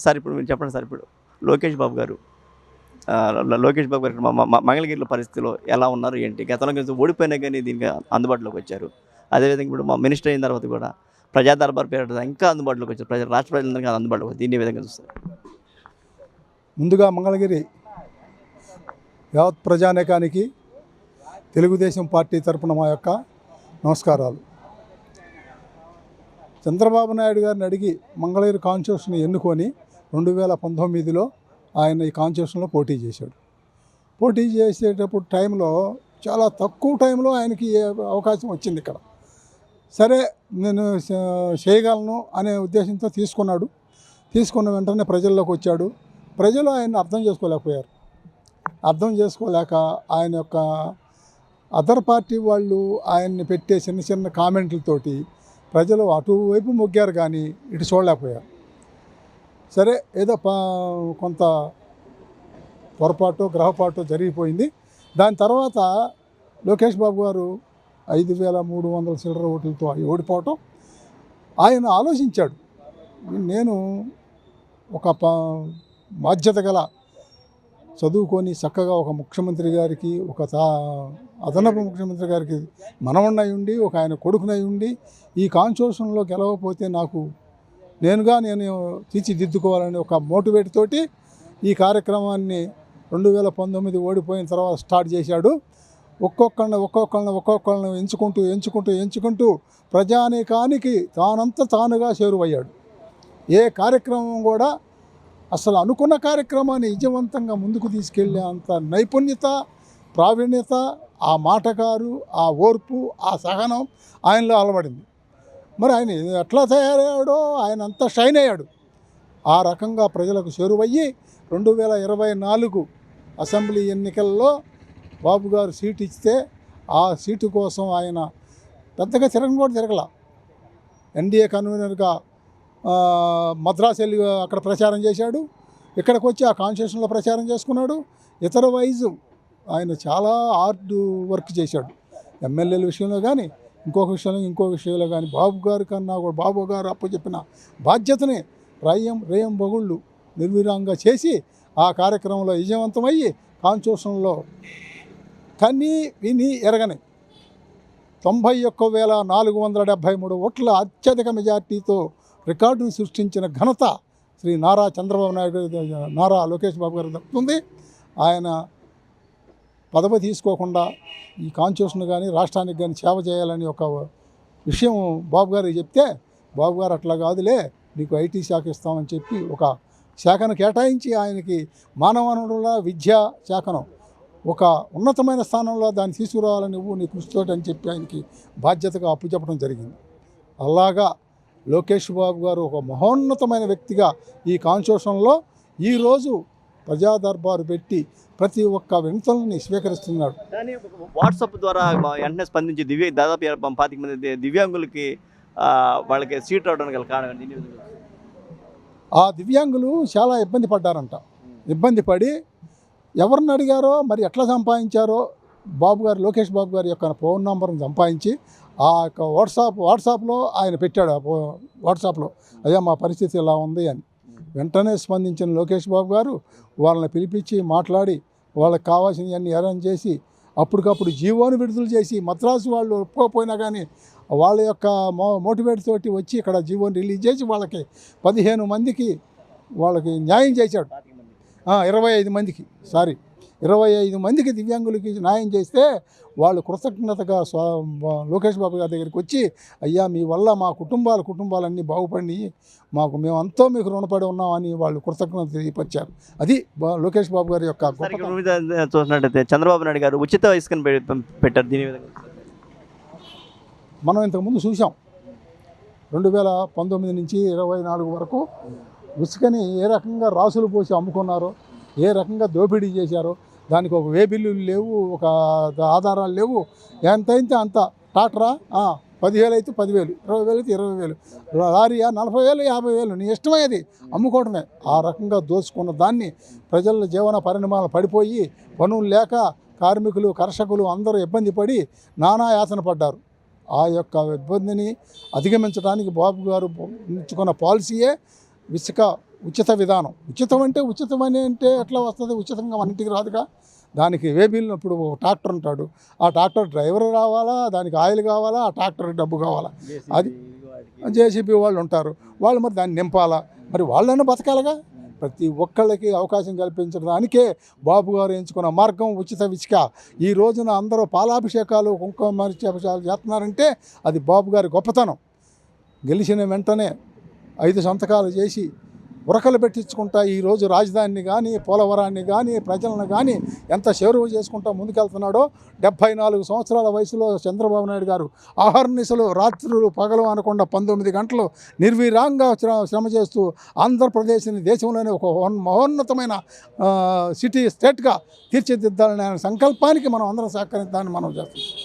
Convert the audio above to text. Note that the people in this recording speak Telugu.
సార్ ఇప్పుడు మీరు చెప్పండి సార్. ఇప్పుడు లోకేష్ బాబు గారు లోకేష్ బాబు గారు మంగళగిరిలో పరిస్థితిలో ఎలా ఉన్నారు ఏంటి? గతంలో కొంచెం ఓడిపోయినా కానీ దీనికి అందుబాటులోకి వచ్చారు. అదేవిధంగా ఇప్పుడు మా మినిస్టర్ అయిన తర్వాత కూడా ప్రజా దర్బార్ పేరిట ఇంకా అందుబాటులోకి వచ్చారు. రాష్ట్ర ప్రజలందరికీ అందుబాటులోకి వచ్చారు. దీన్ని ఏ విధంగా చూస్తారు? ముందుగా మంగళగిరి యావత్ ప్రజానేకానికి తెలుగుదేశం పార్టీ తరపున మా యొక్క నమస్కారాలు. చంద్రబాబు నాయుడు గారిని అడిగి మంగళగిరి కాన్స్టిట్యూషన్ ఎన్నుకొని 2019లో ఆయన ఈ కాన్స్టిట్యూషన్లో పోటీ చేశాడు. పోటీ చేసేటప్పుడు టైంలో చాలా తక్కువ టైంలో ఆయనకి అవకాశం వచ్చింది ఇక్కడ. సరే నేను చేయగలను అనే ఉద్దేశంతో తీసుకున్నాడు. తీసుకున్న వెంటనే ప్రజల్లోకి వచ్చాడు. ప్రజలు ఆయన అర్థం చేసుకోలేకపోయారు. అర్థం చేసుకోలేక ఆయన యొక్క అదర్ పార్టీ వాళ్ళు ఆయన్ని పెట్టే చిన్న చిన్న కామెంట్లతోటి ప్రజలు అటువైపు మొగ్గారు కానీ ఇటు చూడలేకపోయారు. సరే ఏదో కొంత పొరపాటు గ్రహపాటు జరిగిపోయింది. దాని తర్వాత లోకేష్ బాబు గారు 5,300 చిల్లర ఓట్లతో ఓడిపోవటం ఆయన ఆలోచించాడు. నేను ఒక బాధ్యత గల చదువుకొని చక్కగా ఒక ముఖ్యమంత్రి గారికి ఒక అదనపు ముఖ్యమంత్రి గారికి మనవన్నై ఉండి ఒక ఆయన కొడుకునై ఉండి ఈ కాన్స్టిట్యూషన్లో గెలవకపోతే నేను తీర్చిదిద్దుకోవాలని ఒక మోటివేట్ తోటి ఈ కార్యక్రమాన్ని 2019 ఓడిపోయిన తర్వాత స్టార్ట్ చేశాడు. ఒక్కొక్కళ్ళని ఎంచుకుంటూ ప్రజానీకానికి తానుగా చేరువయ్యాడు. ఏ కార్యక్రమం కూడా అసలు అనుకున్న కార్యక్రమాన్ని విజయవంతంగా ముందుకు తీసుకెళ్ళే అంత నైపుణ్యత, ప్రావీణ్యత, ఆ మాటగారు, ఆ ఓర్పు, ఆ సహనం ఆయనలో అలవడింది. మరి ఆయన ఎట్లా తయారయ్యాడో ఆయన అంతా షైన్ అయ్యాడు. ఆ రకంగా ప్రజలకు చేరువయ్యి 2024 అసెంబ్లీ ఎన్నికల్లో బాబు గారు సీటు ఇస్తే ఆ సీటు కోసం ఆయన పెద్దగా తిరగల. ఎన్డీఏ కన్వీనర్గా మద్రాసు వెళ్ళి అక్కడ ప్రచారం చేశాడు. ఇక్కడికి వచ్చి ఆ కాన్స్టిట్యూషన్లో ప్రచారం చేసుకున్నాడు. ఇతర వైజు ఆయన చాలా హార్డ్ వర్క్ చేశాడు. ఎమ్మెల్యేల విషయంలో కానీ ఇంకో విషయంలో కానీ బాబు గారి కన్నా కూడా బాబు గారు అప్పచెప్పిన బాధ్యతని రేయం బగుళ్ళు నిర్విరాంగా చేసి ఆ కార్యక్రమంలో విజయవంతమయ్యి కాన్స్టిట్యూషన్లో కన్నీ విని ఎరగని 91,473 ఓట్ల అత్యధిక మెజార్టీతో రికార్డును సృష్టించిన ఘనత శ్రీ నారా లోకేష్ బాబు గారు దక్కుతుంది. ఆయన పదవి తీసుకోకుండా ఈ కాన్స్టిట్యూషన్ కానీ రాష్ట్రానికి కానీ సేవ చేయాలని ఒక విషయం బాబు గారికి చెప్తే బాబు గారు అట్లా కాదులే నీకు ఐటీ శాఖ ఇస్తామని చెప్పి ఒక శాఖను కేటాయించి ఆయనకి మానవ వనరుల విద్యా శాఖను ఒక ఉన్నతమైన స్థానంలో దాన్ని తీసుకురావాలని నువ్వు నీ కృషితోటి అని చెప్పి ఆయనకి బాధ్యతగా అప్పుచెప్పడం జరిగింది. అలాగా లోకేష్ బాబు గారు ఒక మహోన్నతమైన వ్యక్తిగా ఈ కాన్స్టిట్యూషన్లో ఈరోజు ప్రజా దర్బారు పెట్టి ప్రతి ఒక్క వినతుల్ని స్వీకరిస్తున్నాడు. కానీ వాట్సాప్ ద్వారా వెంటనే స్పందించి దాదాపు 25 మంది దివ్యాంగులకి వాళ్ళకి సీట్ రావడానికి గల కారణం ఆ దివ్యాంగులు చాలా ఇబ్బంది పడ్డారంట. ఇబ్బంది పడి ఎవరిని అడిగారో మరి ఎట్లా సంపాదించారో బాబు గారు లోకేష్ బాబు గారి యొక్క ఫోన్ నంబర్ని సంపాదించి ఆ యొక్క వాట్సాప్లో ఆయన పెట్టాడు. వాట్సాప్లో అయ్యా మా పరిస్థితి ఇలా ఉంది అని వెంటనే స్పందించిన లోకేష్ బాబు గారు వాళ్ళని పిలిపించి మాట్లాడి వాళ్ళకి కావాల్సినవన్నీ అరేంజ్ చేసి అప్పటికప్పుడు జీవోను విడుదల చేసి మద్రాసు వాళ్ళు ఒప్పుకోకపోయినా కానీ వాళ్ళ యొక్క మోటివేట్ తోటి వచ్చి ఇక్కడ జీవోని రిలీజ్ చేసి వాళ్ళకి 15 మందికి వాళ్ళకి న్యాయం చేశాడు. 25 మందికి దివ్యాంగులకి న్యాయం చేస్తే వాళ్ళు కృతజ్ఞతగా లోకేష్ బాబు గారి దగ్గరికి వచ్చి అయ్యా మీ వల్ల మా కుటుంబాలన్నీ బాగుపడి మేము ఎంతో మీకు రుణపడి ఉన్నామని వాళ్ళు కృతజ్ఞత తెలియపరిచారు. అది లోకేష్ బాబు గారి యొక్క చూసినట్టయితే చంద్రబాబు నాయుడు గారు ఉచిత ఇసుకను పెట్టారు. దీని విధంగా మనం ఇంతకుముందు చూసాం 2019 నుంచి 24 వరకు ఇసుకని ఏ రకంగా రాసులు పోసి అమ్ముకున్నారో, ఏ రకంగా దోపిడీ చేశారో దానికి ఒక వేబిల్లులు లేవు, ఒక ఆధారాలు లేవు. ఎంతైతే అంత టాటరా 10,000 అయితే 10,000, 20,000 అయితే 20,000, లారీయా 40,000, 50,000 నీ ఇష్టమయ్యేది అమ్ముకోవడమే. ఆ రకంగా దోచుకున్న దాన్ని ప్రజల జీవన పరిణామాలు పడిపోయి పనులు లేక కార్మికులు కర్షకులు అందరూ ఇబ్బంది పడి నానా యాతన పడ్డారు. ఆ యొక్క ఇబ్బందిని అధిగమించడానికి బాబు గారు ఎంచుకున్న పాలసీయే ఇసుక ఉచిత విధానం. ఉచితం అంటే ఉచితమని అంటే ఎట్లా వస్తుంది? ఉచితంగా మన ఇంటికి రాదుగా. దానికి వేబిల్ ఇప్పుడు ట్రాక్టర్ ఉంటాడు, ఆ ట్రాక్టర్ డ్రైవర్ కావాలా, దానికి ఆయిల్ కావాలా, ఆ ట్రాక్టర్ డబ్బు కావాలా, అది జేసీబీ వాళ్ళు ఉంటారు, వాళ్ళు మరి దాన్ని నింపాలా, మరి వాళ్ళని బతకాలగా. ప్రతి ఒక్కళ్ళకి అవకాశం కల్పించడానికే బాబు గారు ఎంచుకున్న మార్గం ఉచిత ఇసుక. ఈ రోజున అందరూ పాలాభిషేకాలు కుంకుమాభిషేకాలు చేస్తున్నారంటే అది బాబు గారి గొప్పతనం. గెలిచిన వెంటనే 5 సంతకాలు చేసి ఉరకలు పెట్టించుకుంటా ఈరోజు రాజధానిని కానీ పోలవరాన్ని కానీ ప్రజలను కానీ ఎంత చేరువ చేసుకుంటా ముందుకెళ్తున్నాడో. 74 సంవత్సరాల వయసులో చంద్రబాబు నాయుడు గారు ఆహర్నిశలు రాత్రులు పగలు అనకుండా 19 గంటలు నిర్విరాంగా శ్రమ చేస్తూ ఆంధ్రప్రదేశ్ని దేశంలోనే ఒక మహోన్నతమైన స్టేట్గా తీర్చిదిద్దాలనే సంకల్పానికి మనం అందరం సహకరిద్దామని మనం చేస్తున్నాం.